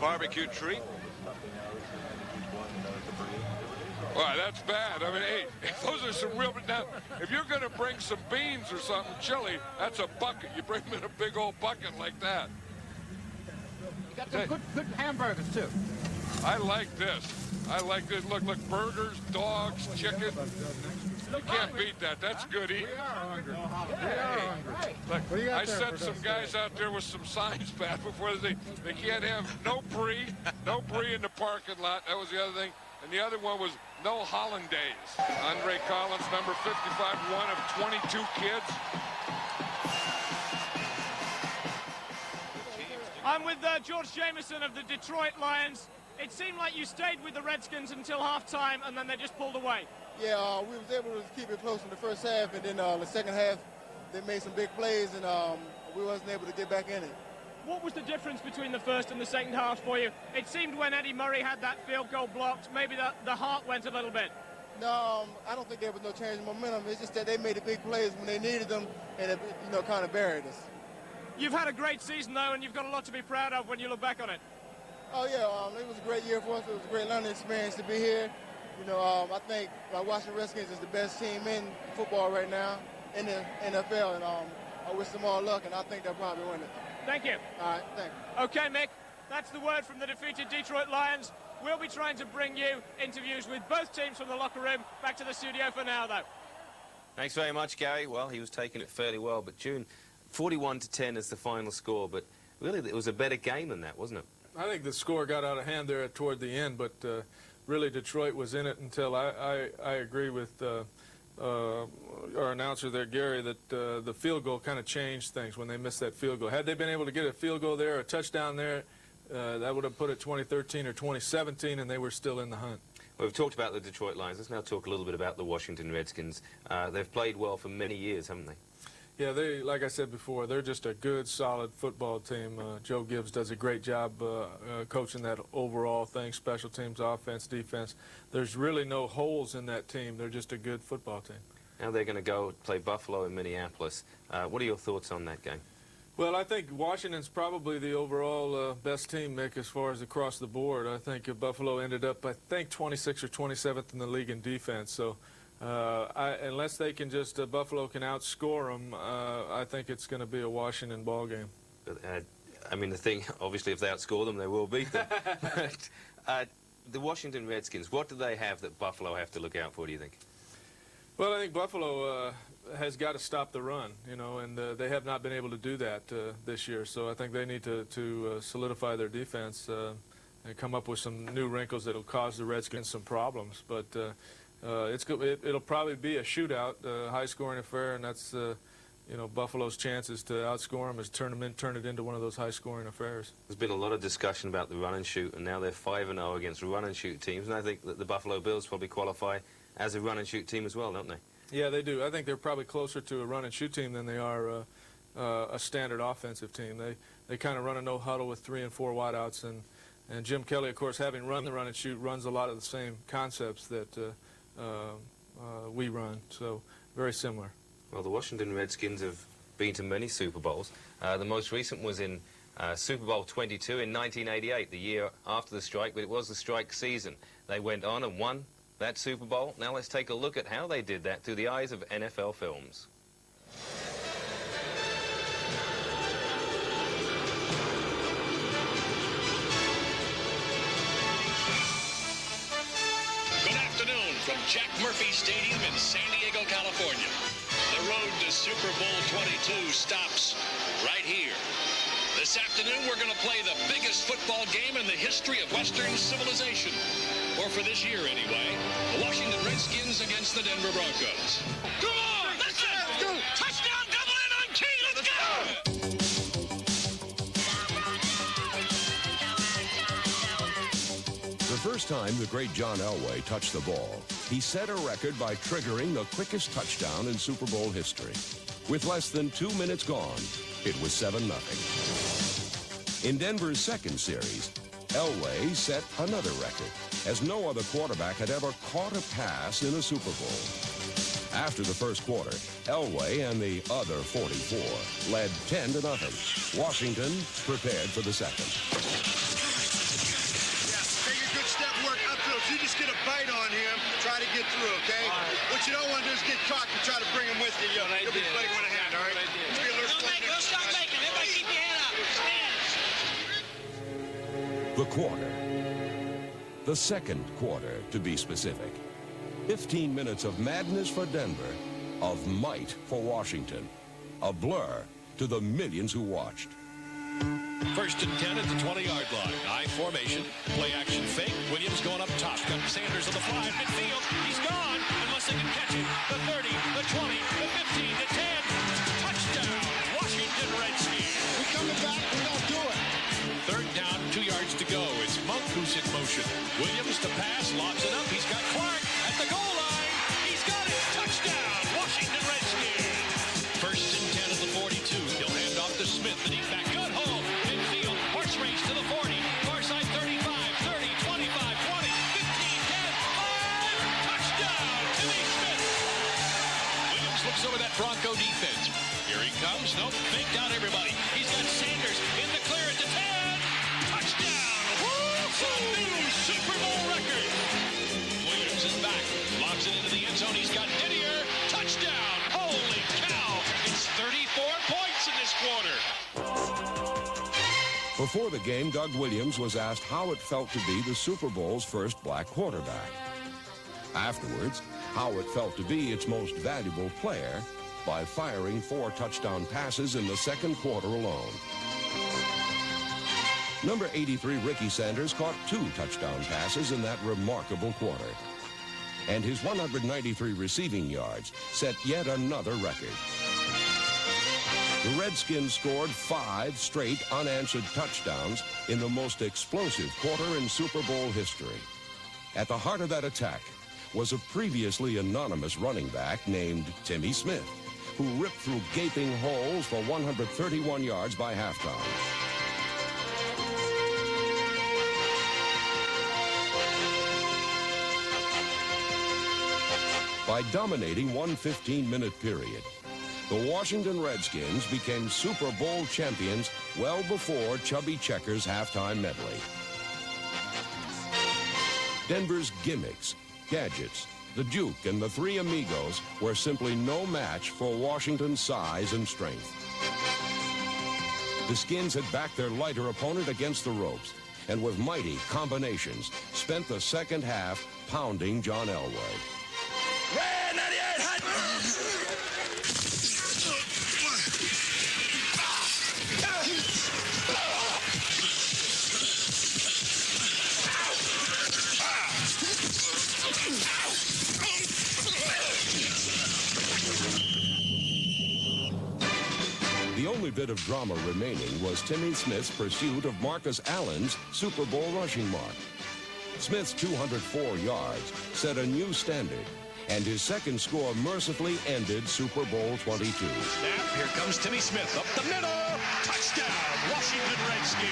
barbecue treat. Well, that's bad. I mean, hey, those are some real... Now, if you're going to bring some beans or something, chili, that's a bucket. You bring them in a big old bucket like that. You got some good hamburgers, too. I like this. I like this. Look, burgers, dogs, chicken. You can't beat that. That's good eating. We are hungry. Look, I sent some guys out there with some signs back before they can't have no brie in the parking lot. That was the other thing. And the other one was no hollandaise. Andre Collins, number 55, one of 22 kids. I'm with George Jameson of the Detroit Lions. It seemed like you stayed with the Redskins until halftime, and then they just pulled away. Yeah, we was able to keep it close in the first half, and then the second half, they made some big plays, and we wasn't able to get back in it. What was the difference between the first and the second half for you? It seemed when Eddie Murray had that field goal blocked, maybe the heart went a little bit. No, I don't think there was no change in momentum. It's just that they made the big plays when they needed them, and it, kind of buried us. You've had a great season, though, and you've got a lot to be proud of when you look back on it. Oh, yeah, it was a great year for us. It was a great learning experience to be here. I think Washington Redskins is the best team in football right now in the NFL, and I wish them all luck, and I think they'll probably win it. Thank you. All right, thank you. Okay, Mick, that's the word from the defeated Detroit Lions. We'll be trying to bring you interviews with both teams from the locker room. Back to the studio for now, though. Thanks very much, Gary. Well, he was taking it fairly well, but June, 41-10 is the final score, but really it was a better game than that, wasn't it? I think the score got out of hand there toward the end, but really Detroit was in it until I agree with our announcer there, Gary, that the field goal kind of changed things when they missed that field goal. Had they been able to get a field goal there, a touchdown there, that would have put it 2013 or 2017, and they were still in the hunt. Well, we've talked about the Detroit Lions. Let's now talk a little bit about the Washington Redskins. They've played well for many years, haven't they? Yeah, like I said before, they're just a good, solid football team. Joe Gibbs does a great job coaching that overall thing, special teams, offense, defense. There's really no holes in that team. They're just a good football team. Now they're going to go play Buffalo in Minneapolis. What are your thoughts on that game? Well, I think Washington's probably the overall best team, Mick, as far as across the board. I think Buffalo ended up, 26th or 27th in the league in defense. So unless they can Buffalo can outscore them, I think it's going to be a Washington ball game. I mean, the thing, obviously, if they outscore them, they will beat them. The Washington Redskins, what do they have that Buffalo have to look out for, do you think? Well, I think Buffalo has got to stop the run, and they have not been able to do that this year. So I think they need to solidify their defense and come up with some new wrinkles that will cause the Redskins some problems. But it'll probably be a shootout, high-scoring affair, and that's Buffalo's chances to outscore them is turn it into one of those high-scoring affairs. There's been a lot of discussion about the run and shoot, and now they're 5-0 against run and shoot teams, and I think that the Buffalo Bills probably qualify as a run and shoot team as well, don't they? Yeah, they do. I think they're probably closer to a run and shoot team than they are a standard offensive team. They kind of run a no huddle with 3 and 4 wideouts, and Jim Kelly, of course, having run the run and shoot, runs a lot of the same concepts that we run. So very similar. Well, the Washington Redskins have been to many Super Bowls. The most recent was in Super Bowl 22 in 1988, the year after the strike, but it was the strike season. They went on and won that Super Bowl. Now let's take a look at how they did that through the eyes of NFL films. Good afternoon from Jack Murphy Stadium in San Diego, California. The road to Super Bowl 22 stops right here. This afternoon, we're going to play the biggest football game in the history of Western civilization. Or for this year, anyway, the Washington Redskins against the Denver Broncos. Come on! Let's go! Touchdown, double in on key! Let's go! The first time the great John Elway touched the ball, he set a record by triggering the quickest touchdown in Super Bowl history. With less than 2 minutes gone, it was 7-0. In Denver's second series, Elway set another record, as no other quarterback had ever caught a pass in a Super Bowl. After the first quarter, Elway and the other 44 led 10-0. Washington prepared for the second. you just get a bite on him, try to get through, okay? What you don't want to do is get caught and try to bring him with you. You'll be playing with a hand, all right? Just be a little Don't stop making him. Everybody keep your head up. Stand. The quarter. The second quarter, to be specific. 15 minutes of madness for Denver, of might for Washington. A blur to the millions who watched. First and 10 at the 20-yard line. I formation. Play action fake. Williams going up top. Got Sanders on the fly. Midfield. He's gone. Unless they can catch it. The 30, the 20, the 15, the 10. Touchdown. Washington Redskins. We're coming back. We're going to do it. Third down, 2 yards to go. It's Monk who's in motion. Williams to pass. Lobs it up. He's got Clark at the goal line. He's got it. Touchdown. Washington Redskins. First and 10 at the 42. He'll hand off to Smith. And he's back. Good hole. Midfield. Horse race to the 40. Far side 35, 30, 25, 20, 15, 10, 5. Touchdown. Timmy Smith. Williams looks over that Bronco defense. Here he comes. Nope. Faked out everybody. He's got Sanders in the clear at the 10. Touchdown. It's a new Super Bowl record. Williams is back. Lobs it into the end zone. He's got Didier. Touchdown. Holy cow. It's 34 points in this quarter. Before the game, Doug Williams was asked how it felt to be the Super Bowl's first black quarterback. Afterwards, how it felt to be its most valuable player by firing 4 touchdown passes in the second quarter alone. Number 83, Ricky Sanders, caught 2 touchdown passes in that remarkable quarter. And his 193 receiving yards set yet another record. The Redskins scored 5 straight unanswered touchdowns in the most explosive quarter in Super Bowl history. At the heart of that attack was a previously anonymous running back named Timmy Smith, who ripped through gaping holes for 131 yards by halftime. By dominating one 15-minute period, the Washington Redskins became Super Bowl champions well before Chubby Checker's halftime medley. Denver's gimmicks, gadgets, the Duke, and the Three Amigos were simply no match for Washington's size and strength. The Skins had backed their lighter opponent against the ropes, and with mighty combinations, spent the second half pounding John Elway. Red 98 hot. The only bit of drama remaining was Timmy Smith's pursuit of Marcus Allen's Super Bowl rushing mark. Smith's 204 yards set a new standard, and his second score mercifully ended Super Bowl 22. Snap, here comes Timmy Smith up the middle. Touchdown, Washington Redskins.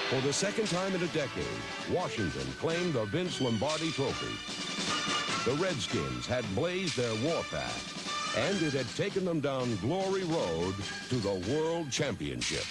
For the second time in a decade, Washington claimed the Vince Lombardi Trophy. The Redskins had blazed their warpath, and it had taken them down Glory Road to the World Championship.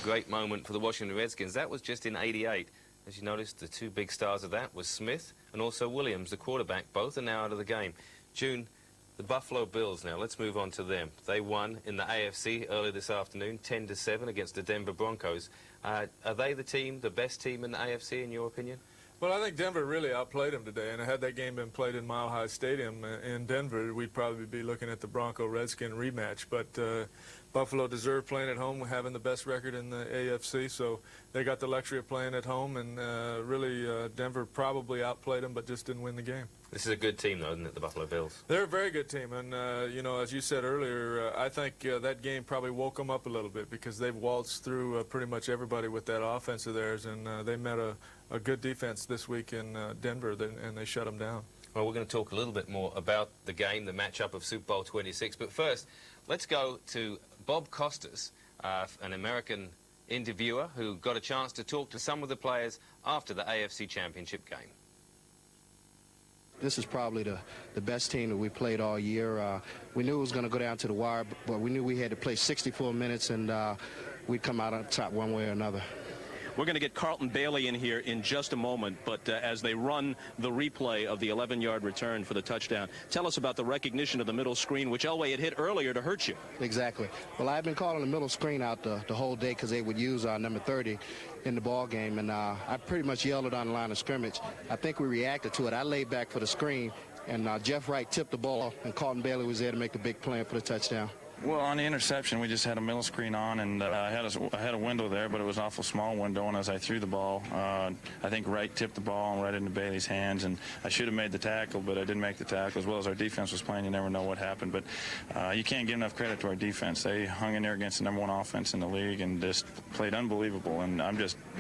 Great moment for the Washington Redskins. That was just in '88. As you noticed, the 2 big stars of that was Smith and also Williams, the quarterback. Both are now out of the game. June, the Buffalo Bills now. Let's move on to them. They won in the AFC earlier this afternoon, 10-7 against the Denver Broncos. Are they the team, the best team in the AFC, in your opinion? Well, I think Denver really outplayed them today, and had that game been played in Mile High Stadium in Denver, we'd probably be looking at the Bronco-Redskin rematch. But Buffalo deserved playing at home, having the best record in the AFC, so they got the luxury of playing at home, and really Denver probably outplayed them, but just didn't win the game. This is a good team, though, isn't it, the Buffalo Bills? They're a very good team, and, you know, as you said earlier, I think that game probably woke them up a little bit because they've waltzed through pretty much everybody with that offense of theirs, and they met a good defense this week in Denver, and they shut them down. Well, we're going to talk a little bit more about the game, the matchup of Super Bowl 26, but first, let's go to Bob Costas, an American interviewer who got a chance to talk to some of the players after the AFC Championship game. This is probably the best team that we played all year. We knew it was going to go down to the wire, but we knew we had to play 64 minutes, and we'd come out on top one way or another. We're going to get Carlton Bailey in here in just a moment, but as they run the replay of the 11-yard return for the touchdown, tell us about the recognition of the middle screen, which Elway had hit earlier to hurt you. Exactly. Well, I've been calling the middle screen out the whole day because they would use number 30 in the ball game, and I pretty much yelled it on the line of scrimmage. I think we reacted to it. I laid back for the screen, and Jeff Wright tipped the ball, and Carlton Bailey was there to make the big play for the touchdown. Well, on the interception, we just had a middle screen on, and I had a window there, but it was an awful small window, and as I threw the ball, I think Wright tipped the ball right into Bailey's hands, and I should have made the tackle, but I didn't make the tackle. As well as our defense was playing, you never know what happened, but you can't give enough credit to our defense. They hung in there against the #1 offense in the league and just played unbelievable, and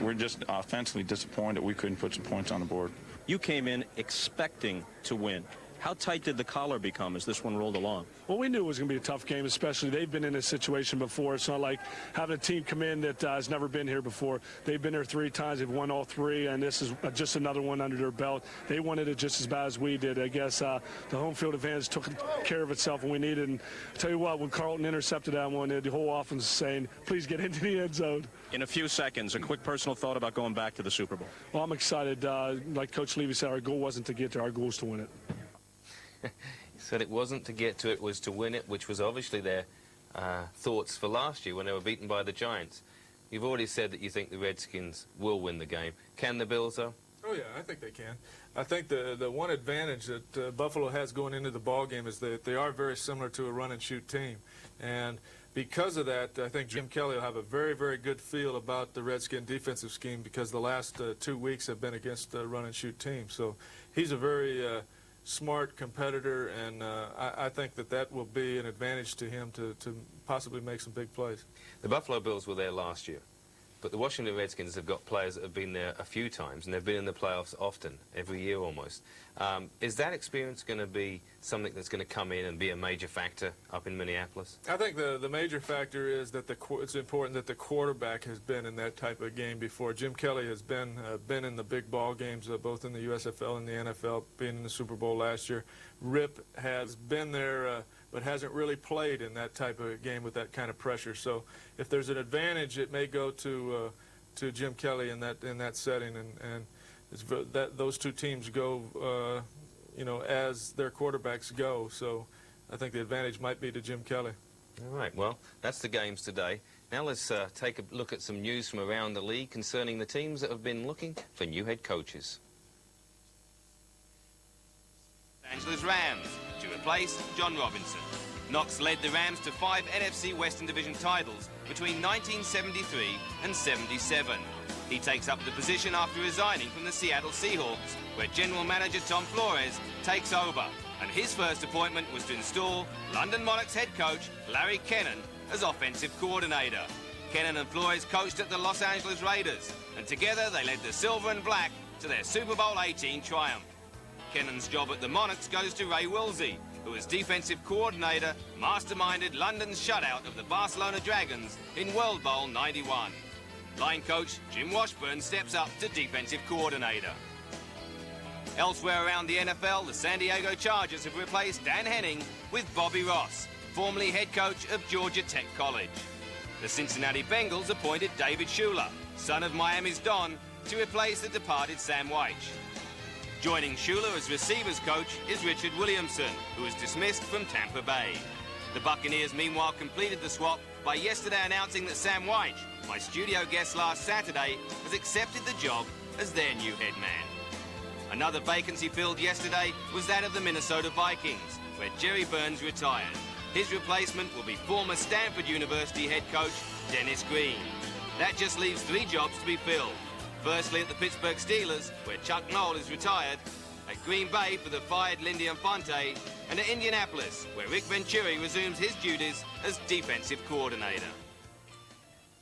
we're just offensively disappointed we couldn't put some points on the board. You came in expecting to win. How tight did the collar become as this one rolled along? Well, we knew it was going to be a tough game, especially they've been in this situation before. It's not like having a team come in that has never been here before. They've been here 3 times. They've won all 3, and this is just another one under their belt. They wanted it just as bad as we did. I guess the home field advantage took care of itself when we needed. And I tell you what, when Carlton intercepted that one, the whole offense was saying, please get into the end zone. In a few seconds, a quick personal thought about going back to the Super Bowl. Well, I'm excited. Like Coach Levy said, our goal wasn't to get there. Our goal was to win it. He said it wasn't to get to it, was to win it, which was obviously their thoughts for last year when they were beaten by the Giants. You've already said that you think the Redskins will win the game. Can the Bills, though? Oh, yeah, I think they can. I think the one advantage that Buffalo has going into the ball game is that they are very similar to a run-and-shoot team. And because of that, I think Jim Kelly will have a very, very good feel about the Redskin defensive scheme because the last 2 weeks have been against the run-and-shoot team. So he's a very smart competitor, and I think that will be an advantage to him to possibly make some big plays. The Buffalo Bills were there last year, but the Washington Redskins have got players that have been there a few times, and they've been in the playoffs often, every year almost. Is that experience going to be something that's going to come in and be a major factor up in Minneapolis? I think the major factor is that it's important that the quarterback has been in that type of game before. Jim Kelly has been in the big ball games, both in the USFL and the NFL, being in the Super Bowl last year. Rip has been there, but hasn't really played in that type of game with that kind of pressure. So if there's an advantage, it may go to Jim Kelly in that setting, and those two teams go, as their quarterbacks go. So I think the advantage might be to Jim Kelly. All right, well, that's the games today. Now let's take a look at some news from around the league concerning the teams that have been looking for new head coaches. Los Angeles Rams to replace John Robinson. Knox led the Rams to 5 NFC Western Division titles between 1973 and 77. He takes up the position after resigning from the Seattle Seahawks, where General Manager Tom Flores takes over. And his first appointment was to install London Monarchs head coach Larry Kennan as offensive coordinator. Kennan and Flores coached at the Los Angeles Raiders, and together they led the Silver and Black to their Super Bowl 18 triumph. Kennan's job at the Monarchs goes to Ray Wilsey, who as defensive coordinator masterminded London's shutout of the Barcelona Dragons in World Bowl 91. Line coach Jim Washburn steps up to defensive coordinator. Elsewhere around the NFL, the San Diego Chargers have replaced Dan Henning with Bobby Ross, formerly head coach of Georgia Tech College. The Cincinnati Bengals appointed David Shula, son of Miami's Don, to replace the departed Sam Wyche. Joining Shula as receivers coach is Richard Williamson, who was dismissed from Tampa Bay. The Buccaneers meanwhile completed the swap by yesterday announcing that Sam Wyche, my studio guest last Saturday, has accepted the job as their new head man. Another vacancy filled yesterday was that of the Minnesota Vikings, where Jerry Burns retired. His replacement will be former Stanford University head coach Dennis Green. That just leaves 3 jobs to be filled. Firstly at the Pittsburgh Steelers, where Chuck Noll is retired, at Green Bay for the fired Lindy Infante, and at Indianapolis, where Rick Venturi resumes his duties as defensive coordinator.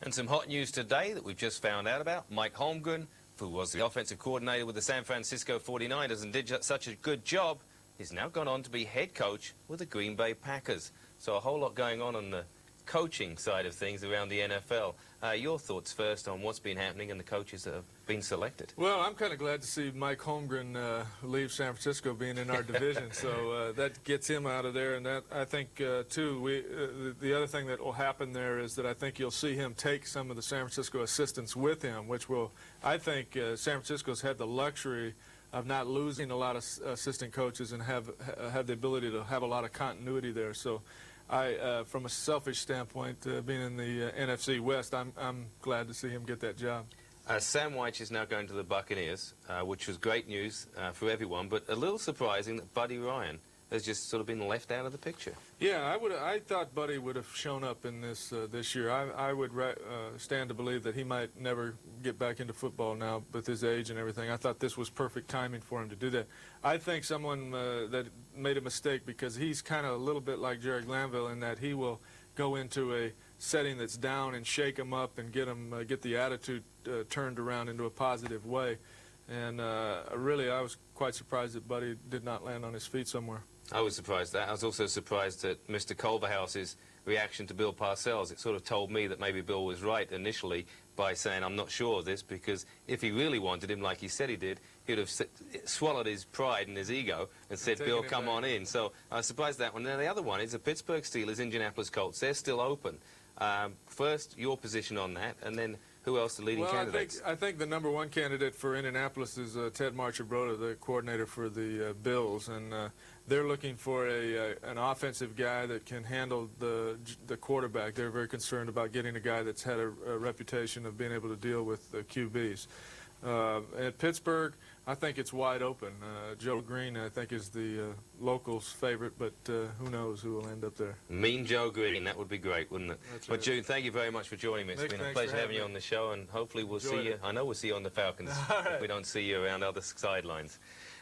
And some hot news today that we've just found out about. Mike Holmgren, who was the offensive coordinator with the San Francisco 49ers and did such a good job, is now gone on to be head coach with the Green Bay Packers. So a whole lot going on the coaching side of things around the NFL. Your thoughts first on what's been happening and the coaches that have been selected. Well, I'm kind of glad to see Mike Holmgren leave San Francisco, being in our division. So that gets him out of there. And that, I think, too, the other thing that will happen there is that I think you'll see him take some of the San Francisco assistants with him, which will, I think, San Francisco's had the luxury of not losing a lot of assistant coaches and have the ability to have a lot of continuity there. So from a selfish standpoint, being in the NFC West, I'm glad to see him get that job. Sam White is now going to the Buccaneers, which was great news for everyone, but a little surprising that Buddy Ryan has just sort of been left out of the picture. Yeah, I thought Buddy would have shown up in this year. I would stand to believe that he might never get back into football now with his age and everything. I thought this was perfect timing for him to do that. I think someone that made a mistake, because he's kind of a little bit like Jerry Glanville in that he will go into a setting that's down and shake him up and get the attitude turned around into a positive way. And really, I was quite surprised that Buddy did not land on his feet somewhere. I was surprised at that. I was also surprised at Mr. Culverhouse's reaction to Bill Parcells. It sort of told me that maybe Bill was right initially by saying, I'm not sure of this, because if he really wanted him like he said he did, he'd have swallowed his pride and his ego and said, Bill, come on in. So I was surprised at that one. Now, the other one is the Pittsburgh Steelers, Indianapolis Colts. They're still open. First, your position on that, and then who else the leading candidates? I think the number one candidate for Indianapolis is Ted Marchibroda, the coordinator for the Bills, and they're looking for an offensive guy that can handle the quarterback. They're very concerned about getting a guy that's had a reputation of being able to deal with QBs. At Pittsburgh, I think it's wide open. Joe Green, I think, is the locals' favorite, but who knows who will end up there. Mean Joe Green, that would be great, wouldn't it? That's Well, right. June, thank you very much for joining me. It's Mick, been a thanks pleasure for having you having on the show, and hopefully we'll Enjoyed see you. it. I know we'll see you on the Falcons if we don't see you around other sidelines.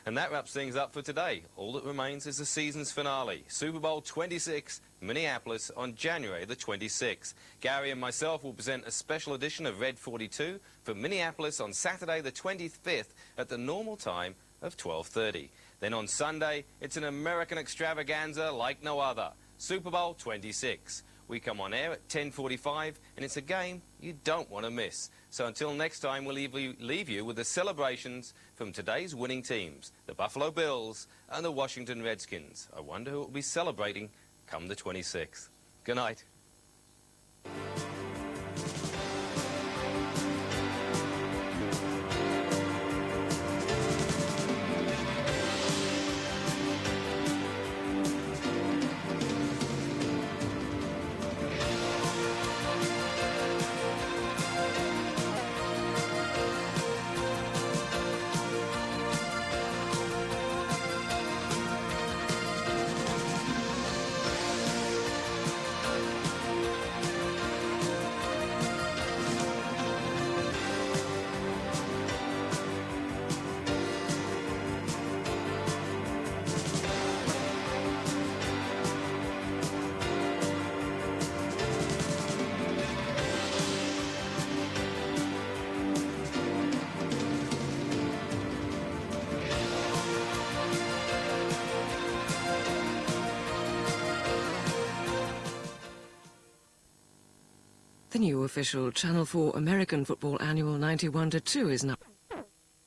And that wraps things up for today. All that remains is the season's finale, Super Bowl 26, Minneapolis, on January the 26th. Gary and myself will present a special edition of Red 42 for Minneapolis on Saturday the 25th at the normal time of 12:30. Then on Sunday, it's an American extravaganza like no other, Super Bowl 26. We come on air at 10:45, and it's a game you don't want to miss. So until next time, we'll leave you with the celebrations from today's winning teams, the Buffalo Bills and the Washington Redskins. I wonder who will be celebrating come the 26th. Good night. The new official Channel 4 American Football Annual 91-2 is now...